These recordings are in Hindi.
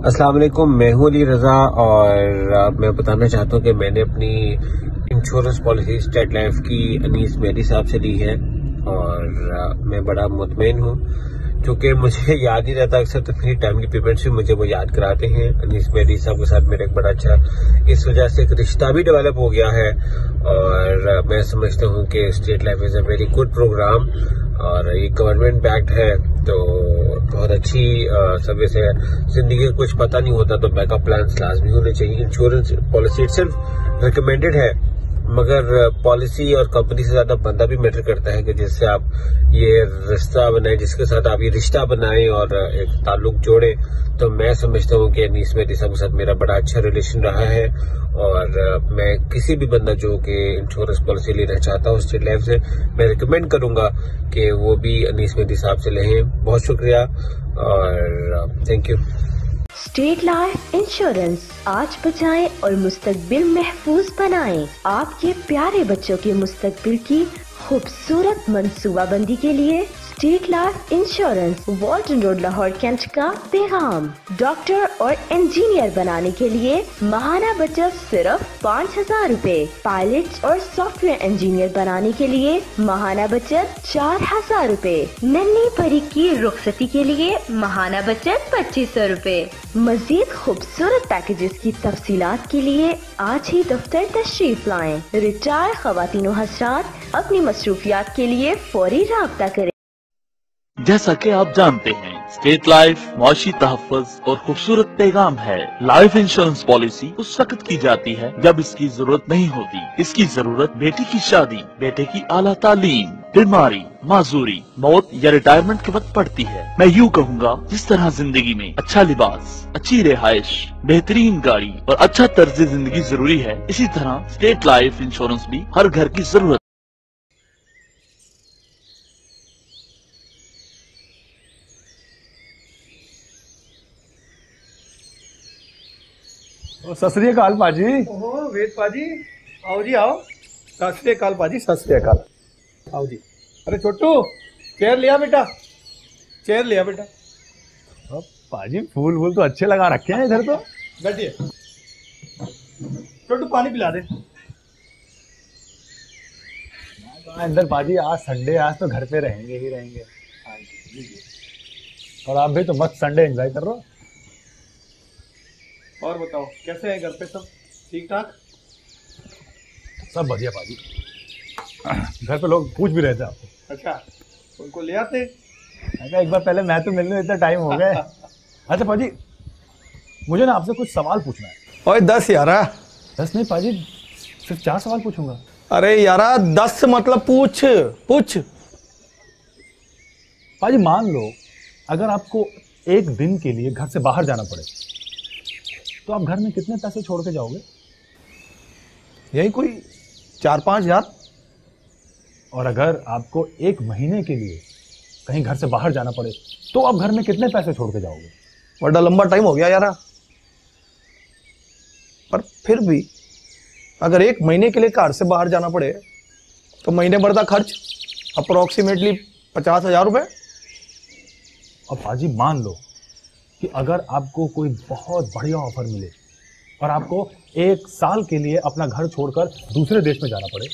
अस्सलाम वालेकुम, मैं हूं अली रजा और मैं बताना चाहता हूं कि मैंने अपनी इंश्योरेंस पॉलिसी स्टेट लाइफ की अनीस मेहदी साहब से ली है और मैं बड़ा मुतमईन हूं क्योंकि मुझे याद ही रहता अक्सर, तो मेरी टाइमली पेमेंट्स भी मुझे वो याद कराते हैं। अनीस मेहदी साहब के साथ मेरा एक बड़ा अच्छा इस वजह से एक रिश्ता भी डेवलप हो गया है और मैं समझता हूं कि state life is a very good programme और ये गवर्नमेंट बैक्ड है, तो बहुत अच्छी सर्विस है। जिंदगी का कुछ पता नहीं होता तो बैकअप प्लान्स लाजमी होने चाहिए। इंश्योरेंस पॉलिसी इटसेल्फ रिकमेंडेड है, मगर पॉलिसी और कंपनी से ज्यादा बंदा भी मैटर करता है कि जिससे आप ये रिश्ता बनाए, जिसके साथ आप ये रिश्ता बनाएं और एक ताल्लुक जोड़े। तो मैं समझता हूँ कि अनीस मेहदी साहब के साथ मेरा बड़ा अच्छा रिलेशन रहा है और मैं किसी भी बंदा जो कि इंश्योरेंस पॉलिसी लेना चाहता हूँ स्टेट लाइफ से, मैं रिकमेंड करूंगा कि वो भी अनीस मेहदी साहब से लें। बहुत शुक्रिया और thank you. State life insurance, आज बचाएं और मुस्तकबिल महफूज बनाएं। आपके प्यारे बच्चों के मुस्तकबिल की खूबसूरत मंसूबाबंदी के लिए state life insurance, Walton road, Lahore cantt का पैगाम। डॉक्टर और इंजीनियर बनाने के लिए माहाना बचत सिर्फ 5,000 रूपए। पायलट और सॉफ्टवेयर इंजीनियर बनाने के लिए माहाना बचत 4,000 रूपए। नन्ही परी की रुखसती के लिए माहाना बचत 2,500 रूपए। मजीद खूबसूरत पैकेजेस की तफसीलात के लिए आज ही दफ्तर तशरीफ लाएं। रिटायर ख्वातीन और हज़रात अपनी मसरूफियात के लिए फौरी राब्ता करें। जैसा कि आप जानते हैं, स्टेट लाइफ मुआशी तहफ़्फ़ुज़ और खूबसूरत पैगाम है। लाइफ इंश्योरेंस पॉलिसी उस वक्त की जाती है जब इसकी जरूरत नहीं होती। इसकी जरूरत बेटी की शादी, बेटे की आला तालीम, बीमारी, माजूरी, मौत या रिटायरमेंट के वक्त पड़ती है। मैं यूँ कहूँगा, जिस तरह जिंदगी में अच्छा लिबास, अच्छी रिहाइश, बेहतरीन गाड़ी और अच्छा तर्ज जिंदगी जरूरी है, इसी तरह स्टेट लाइफ इंश्योरेंस भी हर घर की जरूरत। सत श्री अकाल पाजी। ओहो वेद पाजी, आओ जी आओ। सत श्री अकाल पाजी, सत श्री अकाल। आओ जी। अरे छोटू, चेयर लिया बेटा, चेयर लिया बेटा। पाजी फूल वूल तो अच्छे लगा रखे हैं इधर तो। बैठिए। छोटू पानी पिला दे। अंदर पाजी, आज संडे, आज तो घर पे रहेंगे ही रहेंगे। और आप भी तो मस्त संडे एंजॉय कर रहे हो। और बताओ कैसे हैं घर पे सब ठीक ठाक? सब बढ़िया पाजी। घर पे लोग पूछ भी रहे थे आपको। अच्छा, उनको ले आते। अच्छा, एक बार पहले मैं तो मिलने, इतना टाइम हो गया। अच्छा पाजी, मुझे ना आपसे कुछ सवाल पूछना है। ओए 10 यारा। 10 नहीं पाजी, सिर्फ 4 सवाल पूछूंगा। अरे यारा 10 मतलब पूछ पूछ। पाजी मान लो अगर आपको एक दिन के लिए घर से बाहर जाना पड़े तो आप घर में कितने पैसे छोड़ के जाओगे? यही कोई 4-5 हजार। और अगर आपको एक महीने के लिए कहीं घर से बाहर जाना पड़े तो आप घर में कितने पैसे छोड़ के जाओगे? बड़ा लंबा टाइम हो गया यारा, पर फिर भी अगर एक महीने के लिए घर से बाहर जाना पड़े तो महीने भर का खर्च अप्रोक्सीमेटली 50,000 रुपए। और पाजी मान लो कि अगर आपको कोई बहुत बढ़िया ऑफर मिले और आपको 1 साल के लिए अपना घर छोड़कर दूसरे देश में जाना पड़े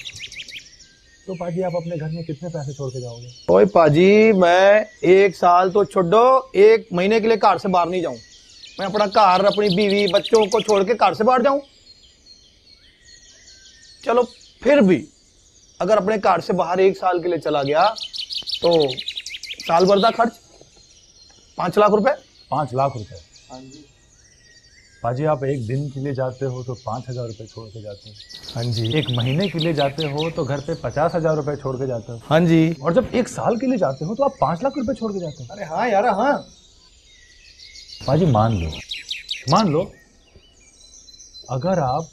तो पाजी आप अपने घर में कितने पैसे छोड़ के जाओगे? ओए पाजी, मैं 1 साल तो छोड़ो, 1 महीने के लिए घर से बाहर नहीं जाऊं। मैं अपना घर, अपनी बीवी, बच्चों को छोड़ के घर से बाहर जाऊं? चलो फिर भी अगर अपने घर से बाहर 1 साल के लिए चला गया तो साल भर का खर्च 5 लाख रुपए। 5 लाख रुपए? हाँ जी। पाजी आप एक दिन के लिए जाते हो तो 5,000 रुपए छोड़ के जाते हो। हाँ जी। एक महीने के लिए जाते हो तो घर पे 50,000 रुपए छोड़ के जाते हो। हाँ जी। और जब 1 साल के लिए जाते हो तो आप 5 लाख रुपए छोड़ के जाते हो। अरे हाँ यार, हाँ। पाजी मान लो अगर आप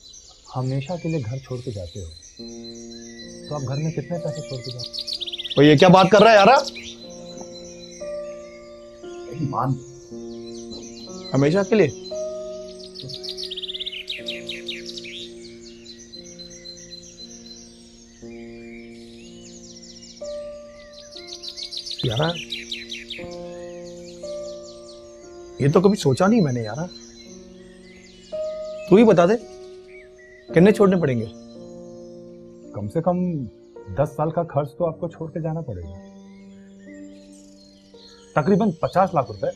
हमेशा के लिए घर छोड़ के जाते हो तो आप घर में कितने पैसे छोड़ के जाते हो? तो ये क्या बात कर रहा है यार? मान हमेशा के लिए? यार ये तो कभी सोचा नहीं मैंने यार। तू ही बता दे कितने छोड़ने पड़ेंगे। कम से कम 10 साल का खर्च तो आपको छोड़ के जाना पड़ेगा। तकरीबन 50 लाख रुपए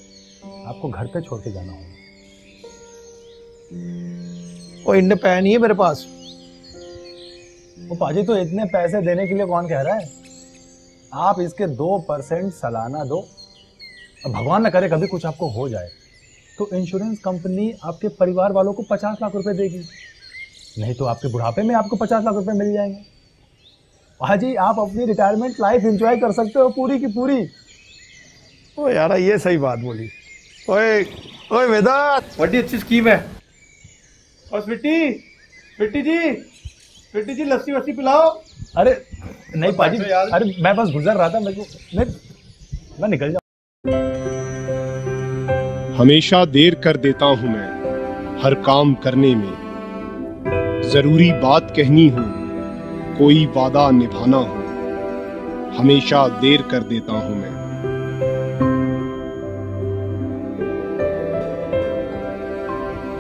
आपको घर पे छोड़ के जाना होगा। और इतने पैसे नहीं है मेरे पास। वो पाजी तो इतने पैसे देने के लिए कौन कह रहा है? आप इसके 2% सालाना दो। अब भगवान न करे कभी कुछ आपको हो जाए तो इंश्योरेंस कंपनी आपके परिवार वालों को 50 लाख रुपए देगी, नहीं तो आपके बुढ़ापे में आपको 50 लाख रुपए मिल जाएंगे। पाजी आप अपनी रिटायरमेंट लाइफ एंजॉय कर सकते हो पूरी की पूरी। ओ यार ये सही बात बोली। ओए ओए वेदांत, बड़ी अच्छी स्कीम है। और स्वीटी जी लस्सी वस्सी पिलाओ। अरे नहीं पाजी, अरे मैं बस गुजर रहा था, मैं निकल जाऊँ। हमेशा देर कर देता हूं मैं हर काम करने में। जरूरी बात कहनी हो, कोई वादा निभाना हो, हमेशा देर कर देता हूं मैं।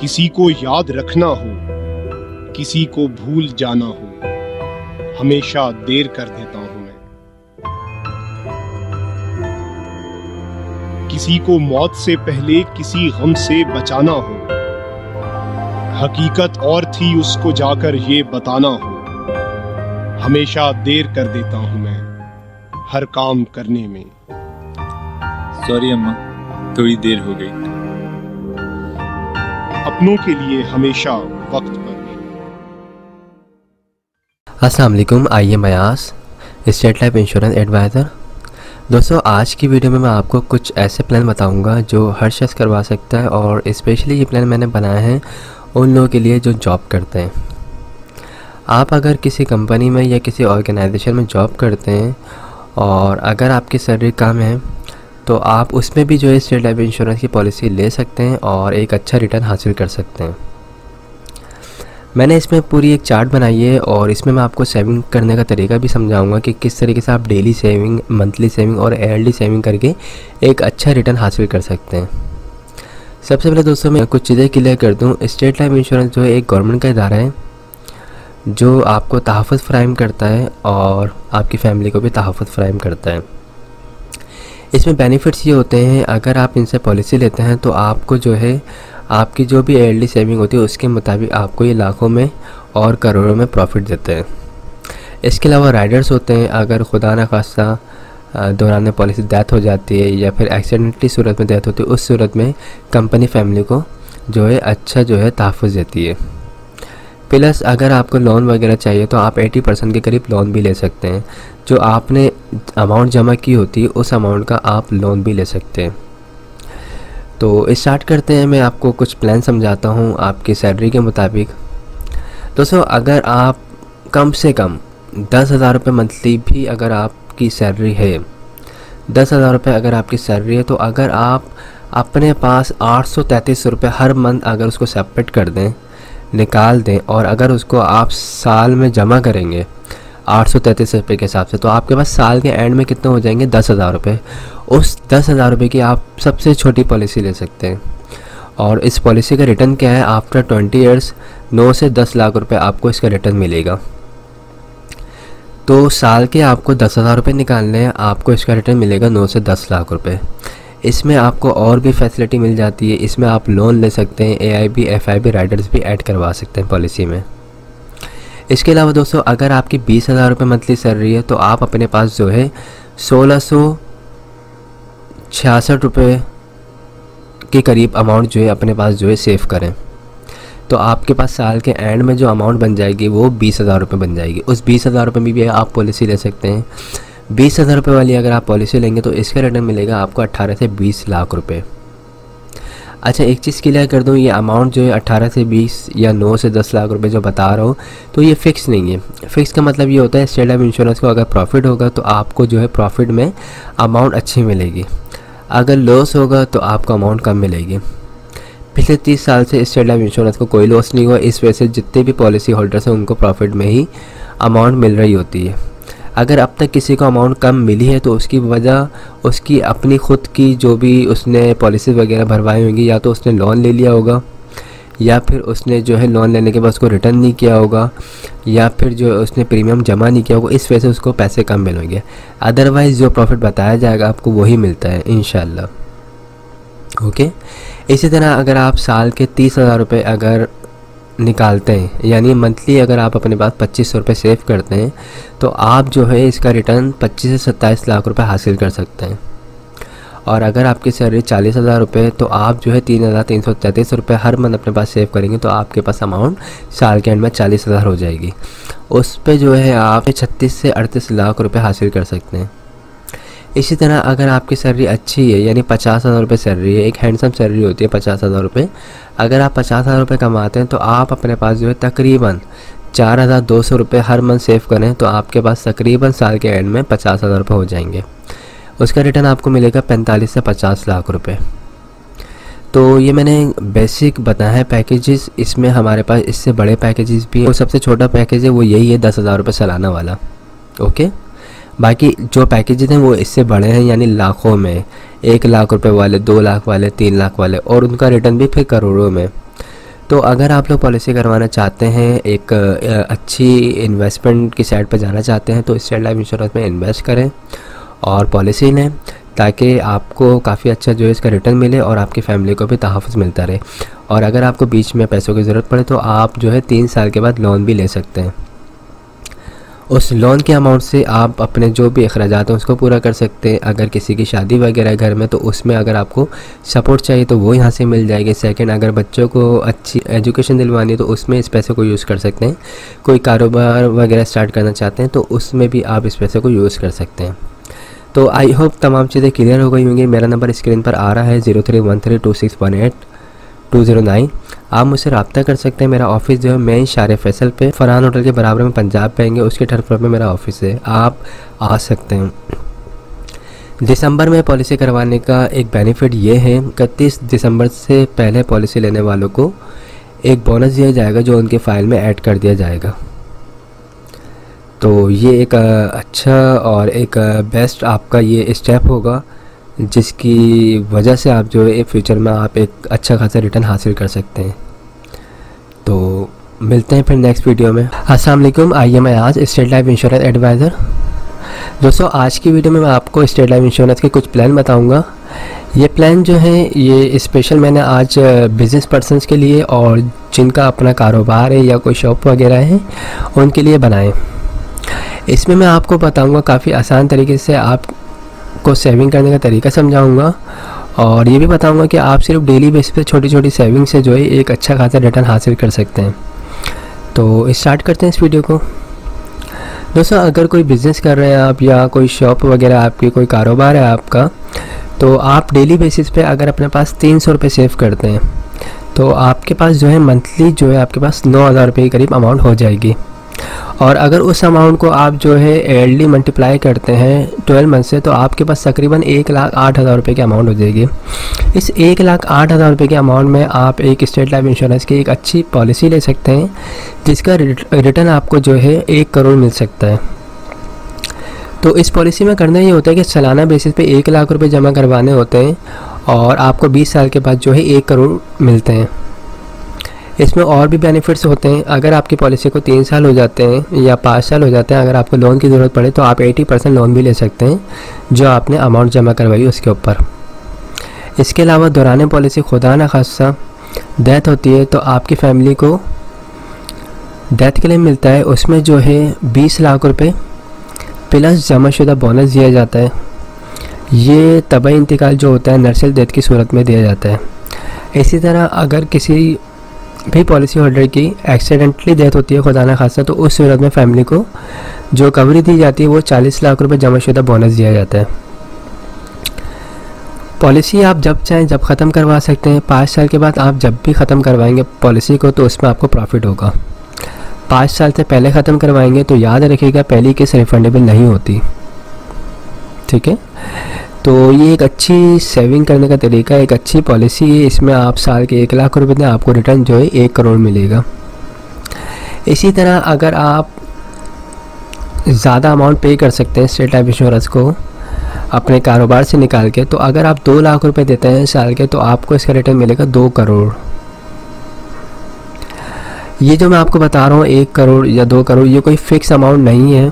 किसी को याद रखना हो, किसी को भूल जाना हो, हमेशा देर कर देता हूं मैं। किसी को मौत से पहले किसी गम से बचाना हो, हकीकत और थी उसको जाकर ये बताना हो, हमेशा देर कर देता हूं मैं हर काम करने में। सॉरी अम्मा, थोड़ी देर हो गई। अपनों के लिए हमेशा वक्त पर। अस्सलाम वालेकुम, आइए मयास स्टेट लाइफ इंश्योरेंस एडवाइज़र। दोस्तों आज की वीडियो में मैं आपको कुछ ऐसे प्लान बताऊंगा जो हर शख्स करवा सकता है, और स्पेशली ये प्लान मैंने बनाया है उन लोगों के लिए जो जॉब करते हैं। आप अगर किसी कंपनी में या किसी ऑर्गेनाइजेशन में जॉब करते हैं और अगर आपकी सैलरी कम है तो आप उसमें भी जो है स्टेट लाइफ इंश्योरेंस की पॉलिसी ले सकते हैं और एक अच्छा रिटर्न हासिल कर सकते हैं। मैंने इसमें पूरी एक चार्ट बनाई है और इसमें मैं आपको सेविंग करने का तरीका भी समझाऊंगा कि किस तरीके से आप डेली सेविंग, मंथली सेविंग और ईयरली सेविंग करके एक अच्छा रिटर्न हासिल कर सकते हैं। सबसे पहले दोस्तों मैं कुछ चीज़ें क्लियर कर दूं। स्टेट लाइफ इंश्योरेंस जो है एक गवर्नमेंट का इदारा है जो आपको तहफ़्फ़ुज़ फ़राहम करता है और आपकी फ़ैमिली को भी तहफ़्फ़ुज़ फ़राहम करता है। इसमें बेनिफिट्स ये होते हैं, अगर आप इनसे पॉलिसी लेते हैं तो आपको जो है आपकी जो भी ईयरली सेविंग होती है उसके मुताबिक आपको ये लाखों में और करोड़ों में प्रॉफिट देते हैं। इसके अलावा राइडर्स होते हैं, अगर खुदा न खास्ता दौरान पॉलिसी डेथ हो जाती है या फिर एक्सीडेंटली सूरत में डेथ होती है, उस सूरत में कंपनी फैमिली को जो है अच्छा जो है तहफ़्फ़ुज़ देती है। प्लस अगर आपको लोन वगैरह चाहिए तो आप 80% के करीब लोन भी ले सकते हैं। जो आपने अमाउंट जमा की होती है उस अमाउंट का आप लोन भी ले सकते हैं। तो स्टार्ट करते हैं। मैं आपको कुछ प्लान समझाता हूँ आपकी सैलरी के मुताबिक। दोस्तों अगर आप कम से कम 10,000 रुपये मंथली भी अगर आपकी सैलरी है, 10,000 रुपये अगर आपकी सैलरी है, तो अगर आप अपने पास 833 रुपये हर मंथ अगर उसको सेपरेट कर दें, निकाल दें, और अगर उसको आप साल में जमा करेंगे 833 रुपये के हिसाब से, तो आपके पास साल के एंड में कितने हो जाएंगे? 10,000 रुपये। उस 10,000 रुपये की आप सबसे छोटी पॉलिसी ले सकते हैं। और इस पॉलिसी का रिटर्न क्या है? आफ्टर 20 ईयर्स 9 से 10 लाख रुपये आपको इसका रिटर्न मिलेगा। तो साल के आपको 10,000 रुपये निकालने हैं, आपको इसका रिटर्न मिलेगा 9 से 10 लाख रुपये। इसमें आपको और भी फैसिलिटी मिल जाती है। इसमें आप लोन ले सकते हैं, AIB FIB राइडर्स भी ऐड करवा सकते हैं पॉलिसी में। इसके अलावा दोस्तों अगर आपकी 20,000 रुपये मंथली सैलरी है तो आप अपने पास जो है 1666 रुपये के करीब अमाउंट जो है अपने पास जो है सेव करें, तो आपके पास साल के एंड में जो अमाउंट बन जाएगी वो 20,000 रुपये बन जाएगी। उस 20,000 रुपये में भी आप पॉलिसी ले सकते हैं। 20,000 रुपये वाली अगर आप पॉलिसी लेंगे तो इसका रिटर्न मिलेगा आपको 18 से 20 लाख रुपये। अच्छा एक चीज़ क्लियर कर दूं, ये अमाउंट जो है 18 से 20 या 9 से 10 लाख रुपए जो बता रहा हूँ तो ये फ़िक्स नहीं है। फ़िक्स का मतलब ये होता है स्टेट लाइफ इंश्योरेंस को अगर प्रॉफिट होगा तो आपको जो है प्रॉफिट में अमाउंट अच्छी मिलेगी, अगर लॉस होगा तो आपको अमाउंट कम मिलेगी। पिछले 30 साल से स्टेट लाइफ इंश्योरेंस को कोई लॉस नहीं हुआ, इस वजह से जितने भी पॉलिसी होल्डर्स हैं उनको प्रॉफिट में ही अमाउंट मिल रही होती है। अगर अब तक किसी को अमाउंट कम मिली है तो उसकी वजह उसकी अपनी ख़ुद की जो भी उसने पॉलिसी वगैरह भरवाई होंगी, या तो उसने लोन ले लिया होगा या फिर उसने जो है लोन लेने के बाद उसको रिटर्न नहीं किया होगा, या फिर जो उसने प्रीमियम जमा नहीं किया होगा, इस वजह से उसको पैसे कम मिलेंगे। अदरवाइज़ जो प्रॉफिट बताया जाएगा आपको वही मिलता है इंशाल्लाह। ओके, इसी तरह अगर आप साल के 30,000 रुपये अगर निकालते हैं, यानी मंथली अगर आप अपने पास 2500 रुपये सेव करते हैं, तो आप जो है इसका रिटर्न 25 से 27 लाख रुपए हासिल कर सकते हैं। और अगर आपकी सैलरी 40,000 रुपये, तो आप जो है 3,333 रुपये हर मंथ अपने पास सेव करेंगे, तो आपके पास अमाउंट साल के एंड में 40,000 हो जाएगी। उस पे जो है आप 36 से 38 लाख रुपये हासिल कर सकते हैं। इसी तरह अगर आपकी सैलरी अच्छी है, यानी 50,000 रुपये सैलरी है, एक हैंडसम सैलरी होती है 50,000 रुपये, अगर आप 50,000 रुपये कमाते हैं तो आप अपने पास जो है तकरीबन 4,200 रुपये हर मंथ सेव करें, तो आपके पास तकरीबन साल के एंड में 50,000 रुपये हो जाएंगे। उसका रिटर्न आपको मिलेगा 45 से 50 लाख रुपए। तो ये मैंने बेसिक बताया है पैकेजेस, इसमें हमारे पास इससे बड़े पैकेजेस भी हैं। वो सबसे छोटा पैकेज है वो यही है 10,000 रुपये सालाना वाला। ओके, बाकी जो पैकेजेस हैं वो इससे बड़े हैं, यानी लाखों में, 1 लाख रुपए वाले, 2 लाख वाले, 3 लाख वाले, और उनका रिटर्न भी फिर करोड़ों में। तो अगर आप लोग पॉलिसी करवाना चाहते हैं, एक अच्छी इन्वेस्टमेंट की साइड पर जाना चाहते हैं, तो स्टेट लाइफ इंश्योरेंस में इन्वेस्ट करें और पॉलिसी लें, ताकि आपको काफ़ी अच्छा जो है इसका रिटर्न मिले और आपकी फैमिली को भी तहफ़्फ़ुज़ मिलता रहे। और अगर आपको बीच में पैसों की ज़रूरत पड़े तो आप जो है 3 साल के बाद लोन भी ले सकते हैं। उस लोन के अमाउंट से आप अपने जो भी अखराजात हैं उसको पूरा कर सकते हैं। अगर किसी की शादी वगैरह घर में, तो उसमें अगर आपको सपोर्ट चाहिए तो वो यहाँ से मिल जाएगी। सेकंड, अगर बच्चों को अच्छी एजुकेशन दिलवानी है तो उसमें इस पैसे को यूज़ कर सकते हैं। कोई कारोबार वगैरह स्टार्ट करना चाहते हैं तो उसमें भी आप इस पैसे को यूज़ कर सकते हैं। तो आई होप तमाम चीज़ें क्लियर हो गई होंगी। मेरा नंबर स्क्रीन पर आ रहा है 03132618 आप मुझसे रब्ता कर सकते हैं। मेरा ऑफिस जो है मेन शारे फैसल पे फरहान होटल के बराबर में पंजाब पाएंगे, उसके थर्ड फ्लोर में मेरा ऑफिस है, आप आ सकते हैं। दिसंबर में पॉलिसी करवाने का एक बेनिफिट ये है, 31 दिसंबर से पहले पॉलिसी लेने वालों को एक बोनस दिया जाएगा जो उनके फ़ाइल में ऐड कर दिया जाएगा। तो ये एक अच्छा और एक बेस्ट आपका ये स्टेप होगा, जिसकी वजह से आप जो है फ्यूचर में आप एक अच्छा खासा रिटर्न हासिल कर सकते हैं। तो मिलते हैं फिर नेक्स्ट वीडियो में। अस्सलाम वालेकुम, I am Ayaz, state life insurance advisor. दोस्तों, आज की वीडियो में मैं आपको स्टेट लाइफ इंश्योरेंस के कुछ प्लान बताऊंगा। ये प्लान जो है ये स्पेशल मैंने आज बिज़नेस पर्सनस के लिए और जिनका अपना कारोबार है या कोई शॉप वगैरह है उनके लिए बनाए। इसमें मैं आपको बताऊंगा काफ़ी आसान तरीके से आपको सेविंग करने का तरीका समझाऊंगा, और ये भी बताऊंगा कि आप सिर्फ डेली बेसिस पे छोटी छोटी सेविंग से जो है एक अच्छा खासा रिटर्न हासिल कर सकते हैं। तो स्टार्ट करते हैं इस वीडियो को। दोस्तों, अगर कोई बिज़नेस कर रहे हैं आप या कोई शॉप वगैरह आपकी, कोई कारोबार है आपका, तो आप डेली बेसिस पे अगर अपने पास 300 रुपये सेव करते हैं तो आपके पास जो है मंथली जो है आपके पास 9,000 रुपये के करीब अमाउंट हो जाएगी। और अगर उस अमाउंट को आप जो है ईयरली मल्टीप्लाई करते हैं 12 मंथ से, तो आपके पास तकरीबन 1,08,000 रुपये की अमाउंट हो जाएगी। इस 1,08,000 रुपये के अमाउंट में आप एक स्टेट लाइफ इंश्योरेंस की एक अच्छी पॉलिसी ले सकते हैं, जिसका रिटर्न आपको जो है 1 करोड़ मिल सकता है। तो इस पॉलिसी में करना ये होता है कि सालाना बेसिस पे 1 लाख रुपये जमा करवाने होते हैं और आपको 20 साल के बाद जो है 1 करोड़ मिलते हैं। इसमें और भी बेनिफिट्स होते हैं। अगर आपकी पॉलिसी को 3 साल हो जाते हैं या 5 साल हो जाते हैं, अगर आपको लोन की ज़रूरत पड़े तो आप 80% लोन भी ले सकते हैं जो आपने अमाउंट जमा करवाई उसके ऊपर। इसके अलावा दौरान पॉलिसी खुदा न खासा डेथ होती है तो आपकी फैमिली को डेथ के लिए मिलता है, उसमें जो है 20 लाख रुपये प्लस जमाशुदा बोनस दिया जाता है। ये तबाही इंतकाल जो होता है नर्सल डेथ की सूरत में दिया जाता है। इसी तरह अगर किसी भी पॉलिसी होल्डर की एक्सीडेंटली डेथ होती है खुदा न खासा, तो उस सूरत में फैमिली को जो कवरी दी जाती है वो 40 लाख रुपए जमाशुदा बोनस दिया जाता है। पॉलिसी आप जब चाहें जब ख़त्म करवा सकते हैं। 5 साल के बाद आप जब भी ख़त्म करवाएंगे पॉलिसी को तो उसमें आपको प्रॉफिट होगा। 5 साल से पहले ख़त्म करवाएंगे तो याद रखिएगा पहली किस्त रिफंडेबल नहीं होती, ठीक है। तो ये एक अच्छी सेविंग करने का तरीका है, एक अच्छी पॉलिसी है। इसमें आप साल के 1 लाख रुपए दें, आपको रिटर्न जो है 1 करोड़ मिलेगा। इसी तरह अगर आप ज़्यादा अमाउंट पे कर सकते हैं स्टेट लाइफ इंश्योरेंस को अपने कारोबार से निकाल के, तो अगर आप 2 लाख रुपए देते हैं साल के तो आपको इसका रिटर्न मिलेगा 2 करोड़। ये जो मैं आपको बता रहा हूँ 1 करोड़ या 2 करोड़, ये कोई फिक्स अमाउंट नहीं है।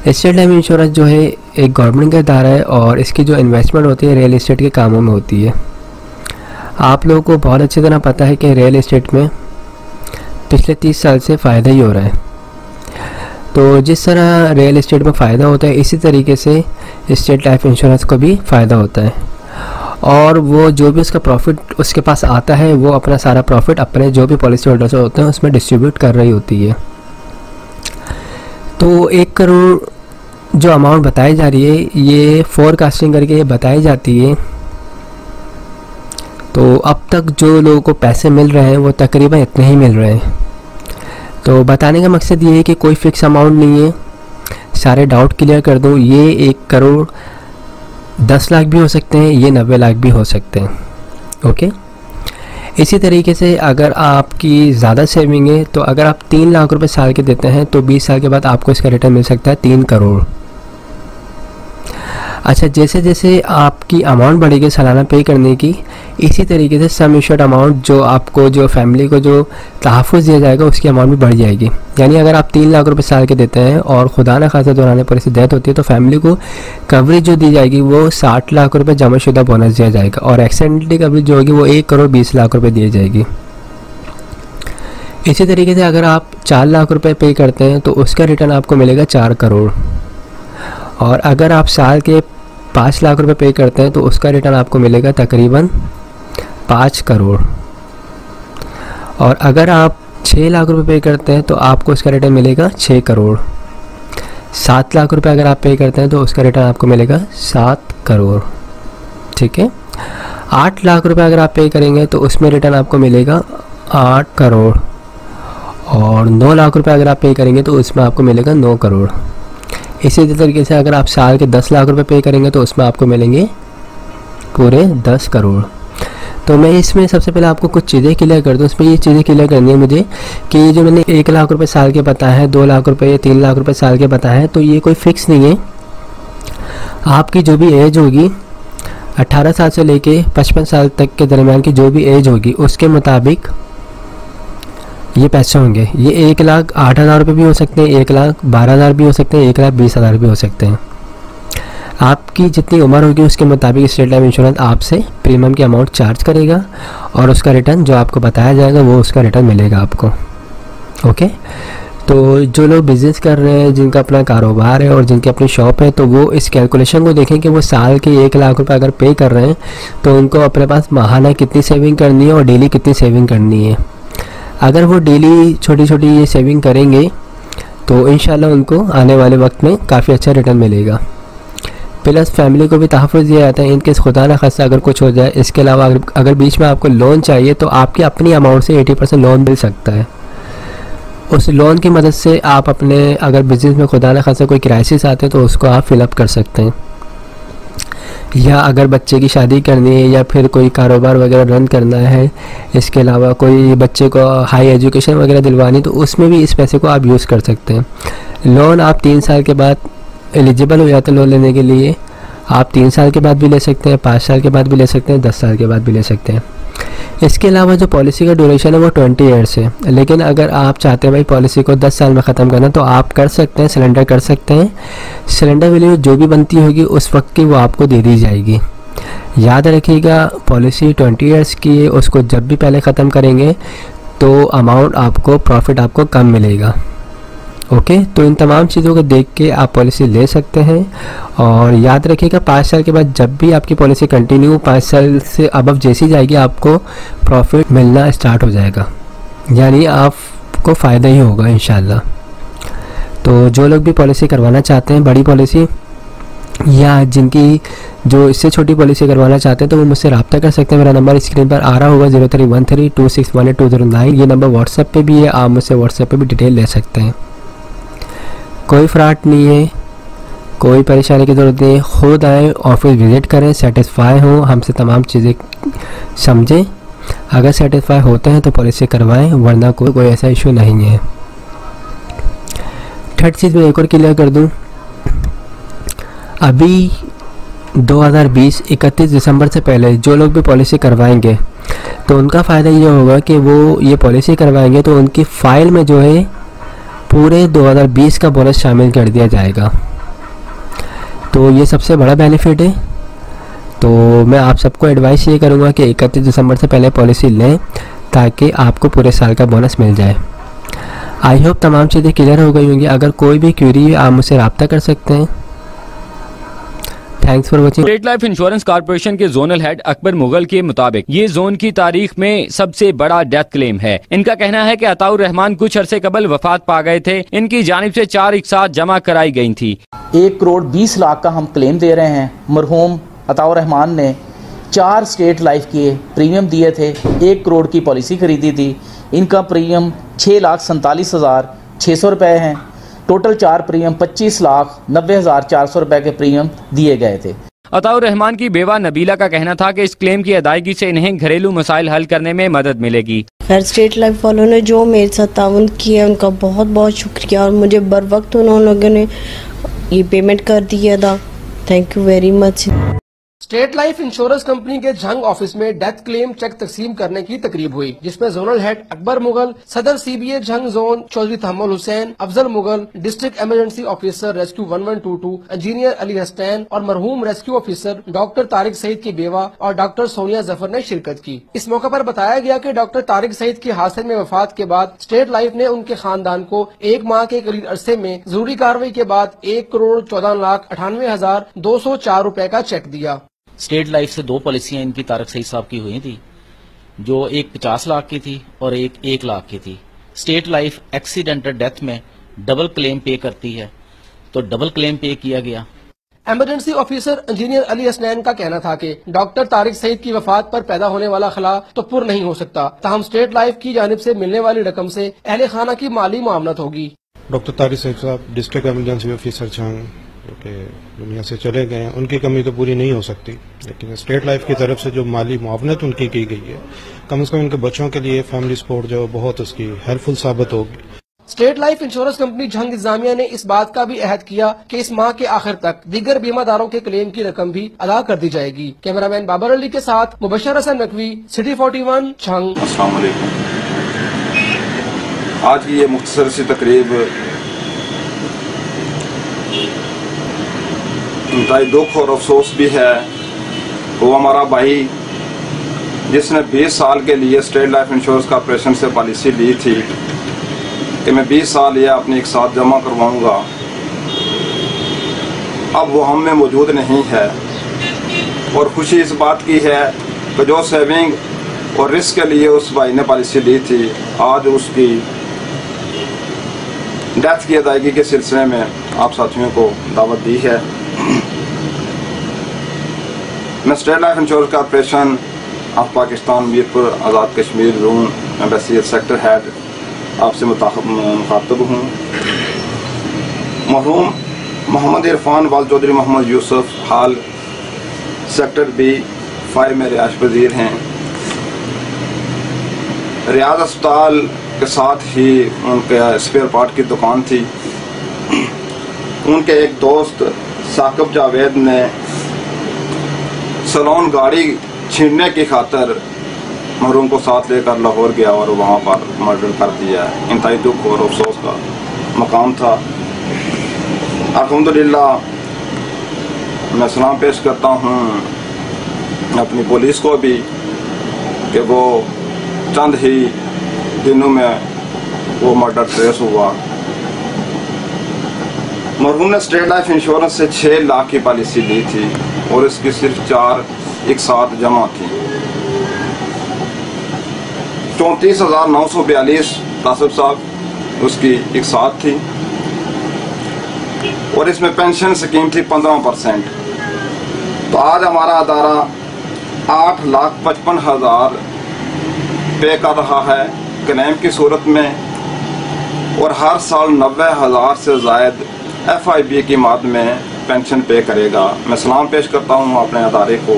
स्टेट लाइफ इंश्योरेंस जो है एक गवर्नमेंट का इदारा है और इसकी जो इन्वेस्टमेंट होती है रियल एस्टेट के कामों में होती है। आप लोगों को बहुत अच्छी तरह पता है कि रियल एस्टेट में पिछले 30 साल से फ़ायदा ही हो रहा है। तो जिस तरह रियल एस्टेट में फ़ायदा होता है इसी तरीके से स्टेट लाइफ इंश्योरेंस को भी फ़ायदा होता है, और वो जो भी उसका प्रॉफिट उसके पास आता है वो अपना सारा प्रॉफिट अपने जो भी पॉलिसी होल्डर्स होते हैं उसमें डिस्ट्रीब्यूट कर रही होती है। तो 1 करोड़ जो अमाउंट बताई जा रही है ये फोरकास्टिंग करके ये बताई जाती है। तो अब तक जो लोगों को पैसे मिल रहे हैं वो तकरीबन इतने ही मिल रहे हैं। तो बताने का मकसद ये है कि कोई फ़िक्स अमाउंट नहीं है, सारे डाउट क्लियर कर दूँ। ये 1 करोड़ 10 लाख भी हो सकते हैं, ये 90 लाख भी हो सकते हैं। ओके, इसी तरीके से अगर आपकी ज़्यादा सेविंग है तो अगर आप 3 लाख रुपए साल के देते हैं तो 20 साल के बाद आपको इसका रिटर्न मिल सकता है 3 करोड़। अच्छा, जैसे जैसे आपकी अमाउंट बढ़ेगी सालाना पे करने की, इसी तरीके से सम इंश्योर्ड अमाउंट जो आपको जो फैमिली को जो तहफ़्फ़ुज़ दिया जाएगा उसकी अमाउंट भी बढ़ जाएगी। यानी अगर आप 3 लाख रुपए साल के देते हैं और खुदा न खासा दौरान पर ऐसी डेथ होती है तो फैमिली को कवरेज जो दी जाएगी वो 60 लाख रुपए जमाशुदा बोनस दिया जाएगा, और एक्सीडेंटली कवरेज जो होगी वो 1 करोड़ 20 लाख रुपये दी जाएगी। इसी तरीके से अगर आप 4 लाख रुपए पे करते हैं तो उसका रिटर्न आपको मिलेगा 4 करोड़, और अगर आप साल के 5 लाख रुपए पे करते हैं तो उसका रिटर्न आपको मिलेगा तकरीबन 5 करोड़, और अगर आप 6 लाख रुपए पे करते हैं तो आपको उसका रिटर्न मिलेगा 6 करोड़। 7 लाख रुपए अगर आप पे करते हैं तो उसका रिटर्न आपको मिलेगा 7 करोड़। ठीक है, 8 लाख रुपए अगर आप पे करेंगे तो उसमें रिटर्न आपको मिलेगा 8 करोड़, और 9 लाख रुपए अगर आप पे करेंगे तो उसमें आपको मिलेगा 9 करोड़। इसी तरीके से अगर आप साल के 10 लाख रुपए पे करेंगे तो उसमें आपको मिलेंगे पूरे 10 करोड़। तो मैं इसमें सबसे पहले आपको कुछ चीज़ें क्लियर कर दूँ। इसमें ये चीज़ें क्लियर करनी है मुझे कि जो मैंने 1 लाख रुपए साल के बताया है, 2 लाख रुपए, 3 लाख रुपए साल के बताया है, तो ये कोई फिक्स नहीं है। आपकी जो भी एज होगी 18 साल से लेके 55 साल तक के दरमियान की जो भी एज होगी उसके मुताबिक ये पैसे होंगे। ये 1,08,000 रुपये भी हो सकते हैं, 1,12,000 भी हो सकते हैं, 1,20,000 भी हो सकते हैं। आपकी जितनी उम्र होगी उसके मुताबिक स्टेट लाइफ इंश्योरेंस आपसे प्रीमियम की अमाउंट चार्ज करेगा और उसका रिटर्न जो आपको बताया जाएगा वो उसका रिटर्न मिलेगा आपको। ओके, तो जो लोग बिज़नेस कर रहे हैं, जिनका अपना कारोबार है और जिनकी अपनी शॉप है, तो वो इस कैलकुलेशन को देखें कि वो साल के 1 लाख रुपए अगर पे कर रहे हैं तो उनको अपने पास माहाना कितनी सेविंग करनी है और डेली कितनी सेविंग करनी है। अगर वो डेली छोटी छोटी ये सेविंग करेंगे तो इंशाल्लाह उनको आने वाले वक्त में काफ़ी अच्छा रिटर्न मिलेगा। प्लस फैमिली को भी तहफ़्फ़ुज़ दिया जाता है इनकेस खुदा न खास्ता अगर कुछ हो जाए। इसके अलावा अगर बीच में आपको लोन चाहिए तो आपकी अपनी अमाउंट से 80% लोन मिल सकता है। उस लोन की मदद से आप अपने अगर बिज़नेस में खुदा न खास्ता कोई क्राइसिस आते हैं तो उसको आप फिलअप कर सकते हैं, या अगर बच्चे की शादी करनी है या फिर कोई कारोबार वगैरह रन करना है, इसके अलावा कोई बच्चे को हाई एजुकेशन वगैरह दिलवानी, तो उसमें भी इस पैसे को आप यूज़ कर सकते हैं। लोन आप 3 साल के बाद एलिजिबल हो जाते हैं लोन लेने के लिए। आप 3 साल के बाद भी ले सकते हैं, 5 साल के बाद भी ले सकते हैं, 10 साल के बाद भी ले सकते हैं। इसके अलावा जो पॉलिसी का ड्यूरेशन है वो 20 ईयर्स है, लेकिन अगर आप चाहते हैं भाई पॉलिसी को 10 साल में ख़त्म करना तो आप कर सकते हैं, सिलेंडर कर सकते हैं। सिलेंडर वैल्यू जो भी बनती होगी उस वक्त की वो आपको दे दी जाएगी। याद रखिएगा पॉलिसी 20 ईयर्स की है, उसको जब भी पहले ख़त्म करेंगे तो अमाउंट आपको प्रॉफिट आपको कम मिलेगा। ओके, तो इन तमाम चीज़ों को देख के आप पॉलिसी ले सकते हैं। और याद रखिएगा 5 साल के बाद जब भी आपकी पॉलिसी कंटिन्यू 5 साल से अबव जैसी जाएगी आपको प्रॉफिट मिलना स्टार्ट हो जाएगा, यानी आपको फ़ायदा ही होगा इंशाल्लाह। तो जो लोग भी पॉलिसी करवाना चाहते हैं बड़ी पॉलिसी, या जिनकी जो इससे छोटी पॉलिसी करवाना चाहते हैं तो वो मुझसे रब्ता कर सकते हैं। मेरा नंबर स्क्रीन पर आ रहा होगा 031326182009। ये नंबर व्हाट्सएप पे भी है, आप मुझसे व्हाट्सएप पे भी डिटेल ले सकते हैं। कोई फ्रॉड नहीं है, कोई परेशानी की ज़रूरत नहीं है। खुद आएँ, ऑफिस विज़िट करें, सेटिस्फाई हों, हमसे तमाम चीज़ें समझें। अगर सेटिस्फाई होते हैं तो पॉलिसी करवाएं, वरना कोई ऐसा इशू नहीं है। थर्ड चीज़ मैं एक और क्लियर कर दूं, अभी 2020 31 दिसंबर से पहले जो लोग भी पॉलिसी करवाएंगे तो उनका फ़ायदा ये होगा कि वो ये पॉलिसी करवाएंगे तो उनकी फ़ाइल में जो है पूरे 2020 का बोनस शामिल कर दिया जाएगा। तो ये सबसे बड़ा बेनिफिट है। तो मैं आप सबको एडवाइस ये करूँगा कि 31 दिसंबर से पहले पॉलिसी लें ताकि आपको पूरे साल का बोनस मिल जाए। आई होप तमाम चीज़ें क्लियर हो गई होंगी। अगर कोई भी क्वेरी आप मुझसे रब्ता कर सकते हैं। Thanks for watching. State life insurance corporation के जोनल हेड अकबर मुगल के मुताबिक ये जोन की तारीख में सबसे बड़ा डेथ क्लेम है। इनका कहना है कि अताउर रहमान कुछ अरसे कबल वफात पा गए थे। इनकी जानिब से 4 एक साथ जमा कराई गई थी। 1 करोड़ 20 लाख का हम क्लेम दे रहे हैं। मरहूम अताउर रहमान ने 4 स्टेट लाइफ के प्रीमियम दिए थे। 1 करोड़ की पॉलिसी खरीदी थी। इनका प्रीमियम 6,47,600 रुपये हैं। टोटल 4 प्रीमियम 25,90,400 रुपये के प्रीमियम दिए गए थे। अताउर रहमान की बेवा नबीला का कहना था कि इस क्लेम की अदायगी से इन्हें घरेलू मसाइल हल करने में मदद मिलेगी। खैर, स्टेट लाइफ वालों ने जो मेरे साथ ताउन किया उनका बहुत बहुत शुक्रिया और मुझे बर वक्त उन लोगों ने ये पेमेंट कर दिया था। Thank you very much. State life insurance company के झंग ऑफिस में डेथ क्लेम चेक तकसीम करने की तकरीब हुई, जिसमें जोनल हेड अकबर मुगल, सदर CBA Jhang zone Chaudhry Tahammul Hussain, Afzal Mughal, district emergency officer rescue 1122, engineer Ali Hasnain और मरहूम rescue officer doctor Tariq Saeed की बेवा और डॉक्टर सोनिया जफर ने शिरकत की। इस मौके पर बताया गया कि डॉक्टर तारिक सईद की हादसे में वफात के बाद स्टेट लाइफ ने उनके खानदान को 1 माह के करीब अरसे में जरूरी कार्रवाई के बाद 1,14,98,204 रुपए का चेक दिया। स्टेट लाइफ से 2 पॉलिसियां इनकी तारिक सईद साहब की हुई थी, जो एक 50 लाख की थी और एक 1 लाख की थी। स्टेट लाइफ एक्सीडेंटल डेथ में डबल क्लेम पे करती है, तो डबल क्लेम पे किया गया। Emergency officer engineer Ali Hasnain का कहना था कि डॉक्टर तारिक सईद की वफात पर पैदा होने वाला खला तो पुर नहीं हो सकता, ताहम स्टेट लाइफ की जानिब से मिलने वाली रकम से अहले खाना की माली मामलत होगी। डॉक्टर तारिक सईद साहब डिस्ट्रिक्ट इमरजेंसी ऑफिसर झंग के दुनिया से चले गए हैं, उनकी कमी तो पूरी नहीं हो सकती, लेकिन स्टेट लाइफ की तरफ से जो माली मुआवनत उनकी की गई है, कम से कम उनके बच्चों के लिए फैमिली सपोर्ट जो बहुत उसकी हेल्पफुल साबित होगी। State life insurance company Jhang इंतजामिया ने इस बात का भी अहद किया कि इस माह के आखिर तक दीगर बीमादारों के क्लेम की रकम भी अदा कर दी जाएगी। कैमरामैन बाबर अली के साथ मुबशर हसन नकवी, सिटी 41 झंग। अस्सलाम वालेकुम। आज की ये मुख्तसर सी तकरीब इंतहाई दुख और अफसोस भी है। वो हमारा भाई जिसने 20 साल के लिए स्टेट लाइफ इंश्योरेंस कॉर्पोरेशन से पॉलिसी ली थी कि मैं 20 साल यह अपने एक साथ जमा करवाऊंगा, अब वो हम में मौजूद नहीं है। और खुशी इस बात की है कि जो सेविंग और रिस्क के लिए उस भाई ने पॉलिसी ली थी, आज उसकी डेथ की अदायगी के सिलसिले में आप साथियों को दावत दी है। मैं state life insurance corporation of Pakistan Mirpur Azad Kashmir zone embassy sector head आपसे मुखातब हूँ। मरहूम मोहम्मद इरफान वाल चौधरी मोहम्मद यूसुफ हाल सेक्टर B5 में रिहायश पजीर हैं। रियाज अस्पताल के साथ ही उनके स्पेयर पार्ट की दुकान थी। उनके एक दोस्त साकिब जावेद ने सलोन गाड़ी छीनने की खातर मरहूम को साथ लेकर लाहौर गया और वहाँ पर मर्डर कर दिया। इंतहाई दुख और अफसोस का मकाम था। अल्हम्दुलिल्लाह मैं सलाम पेश करता हूँ अपनी पुलिस को भी कि वो चंद ही दिनों में वो मर्डर ट्रेस हुआ। मरहूम ने स्टेट लाइफ इंश्योरेंस से 6 लाख की पॉलिसी ली थी और इसकी सिर्फ 4 एक साथ जमा थी। 34,942 तासिब साहब उसकी एक साथ थी और इसमें पेंशन स्कीम थी 15%। तो आज हमारा अदारा 8,55,000 पे कर रहा है क्लेम की सूरत में और हर साल 90,000 से जायद FIB की माद में पेंशन पे करेगा। मैं सलाम पेश करता हूँ अपने अदारे को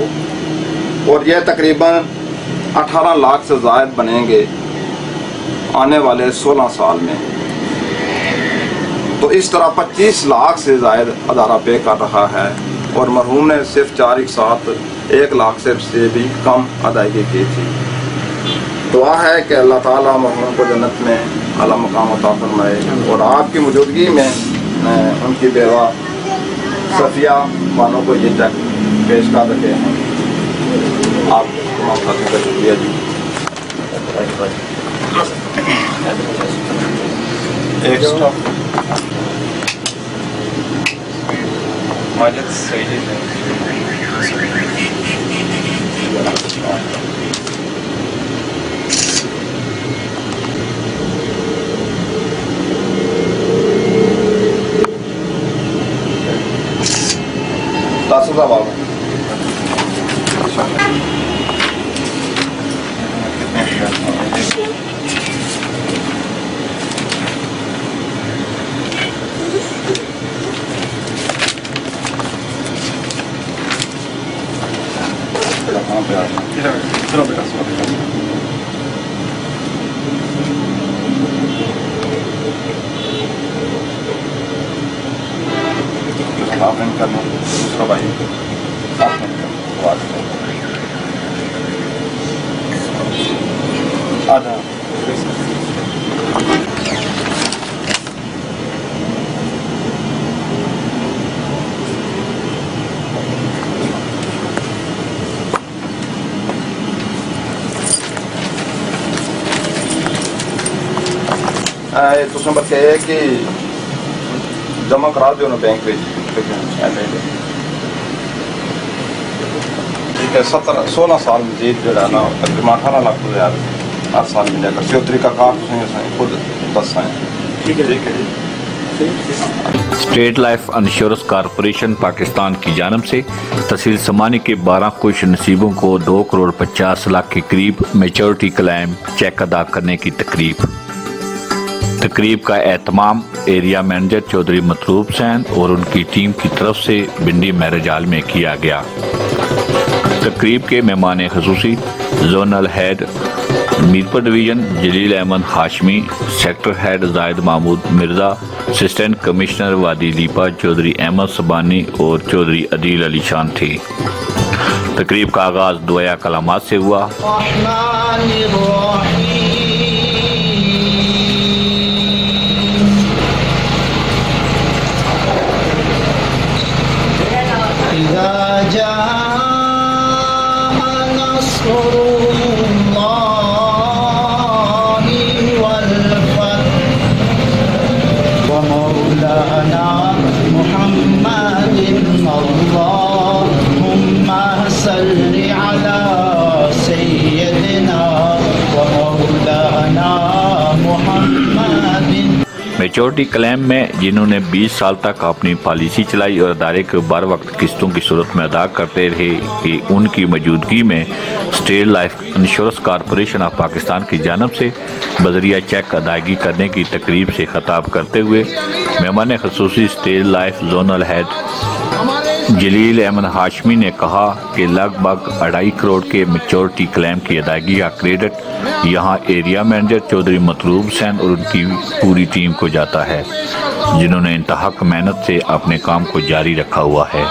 और यह तकरीबन 18 लाख से जायद बनेंगे आने वाले 16 साल में। तो इस तरह 25 लाख से जायद अदारा पे कर रहा है और मरहूम ने सिर्फ 4 एक साथ 1 लाख से भी कम अदायगी की थी। दुआ है कि अल्लाह ताला मरहूम को जन्नत में आला मकाम अता फरमाए और आपकी मौजूदगी में उनकी बेवा सफिया मानो को ये चेक पेश कर रखे हैं। आप तमाम साथियों का शुक्रिया जी। एक चलो बेटा करना दूसरा भाई आधा तुस बच्चे कि जमा करा दो ना बैंक में ठीक है 16 साल मजीद जो ना तकरीबन 18 लाख यार हर साल मिलेगा सो तरीका कार खुद दस है ठीक है state life insurance corporation Pakistan की जानब से तहसील समानी के 12 खुश नसीबों को 2 करोड़ 50 लाख के करीब मेच्योरिटी क्लेम चेक अदा करने की तकरीब का एहतमाम एरिया मैनेजर चौधरी मतलूब हुसैन और उनकी टीम की तरफ से बिंडी मैरिज हॉल में किया गया। तकरीब के मेहमान खसूसी जोनल हेड मीरपुर डिवीजन जलील अहमद हाशमी, सेक्टर हेड जायद महमूद मिर्जा, असिस्टेंट कमिश्नर वादी लीपा चौधरी अहमद सबानी और चौधरी अदील अली शान थे। तकरीब का आगाज दुआ कलामात से हुआ। मेच्योरिटी क्लेम में जिन्होंने 20 साल तक अपनी पॉलिसी चलाई और अदारे को बर वक्त किस्तों की सूरत में अदा करते रहे कि उनकी मौजूदगी में state life insurance corporation of Pakistan की जानब से बजरिया चेक अदायगी करने की तकरीब से खिताब करते हुए मेहमान खसूसी स्टेट लाइफ जोनल हेड जलील अहमद हाशमी ने कहा कि लगभग 2.5 करोड़ के मेच्योरिटी क्लेम की अदायगी का क्रेडिट यहाँ एरिया मैनेजर चौधरी मतलूब हुसैन और उनकी पूरी टीम को जाता है, जिन्होंने इंतहाक मेहनत से अपने काम को जारी रखा हुआ है।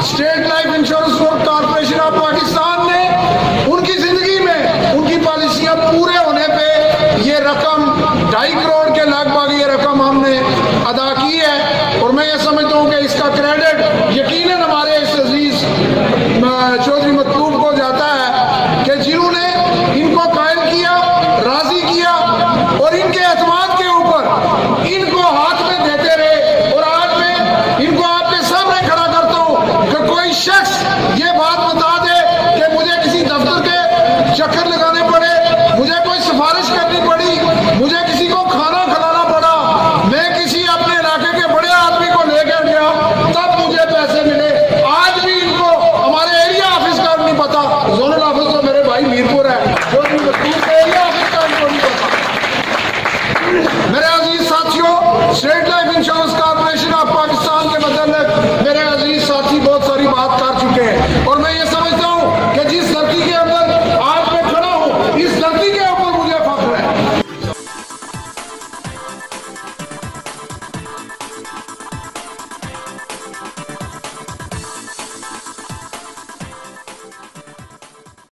State life insurance corporation of Pakistan ने उनकी जिंदगी में उनकी पॉलिसियां पूरे होने पे ये रकम 2.5 करोड़ के लगभग ये रकम हमने अदा की है और मैं ये समझता हूँ कि इसका क्रेडिट यकीनन हमारे इस अजीज चौधरी मतलूब को जाता है कि जिन्होंने इनको कायल किया, राजी किया और इनके एतमाद के ऊपर इनको हाथ में देते रहे। और आज मैं इनको आपके सामने खड़ा करता हूँ कि कोई शख्स ये बात बता दे कि मुझे किसी दफ्तर के चक्कर लगाने पड़े, मुझे कोई सिफारिश करनी पड़ी, मुझे किसी को खाना खिलाना पड़ा, मैं किसी अपने इलाके के बड़े आदमी को लेकर गया तब मुझे पैसे मिले। आज भी इनको हमारे एरिया ऑफिस का नहीं पता, जोनल ऑफिस तो मेरे भाई मीरपुर है, जो एरिया ऑफिस का इनको नहीं पता। मेरे अजीज साथियों, state life insurance corporation of Pakistan के मतलब मेरे अजीज साथी बहुत सारी बात कर चुके हैं और मैं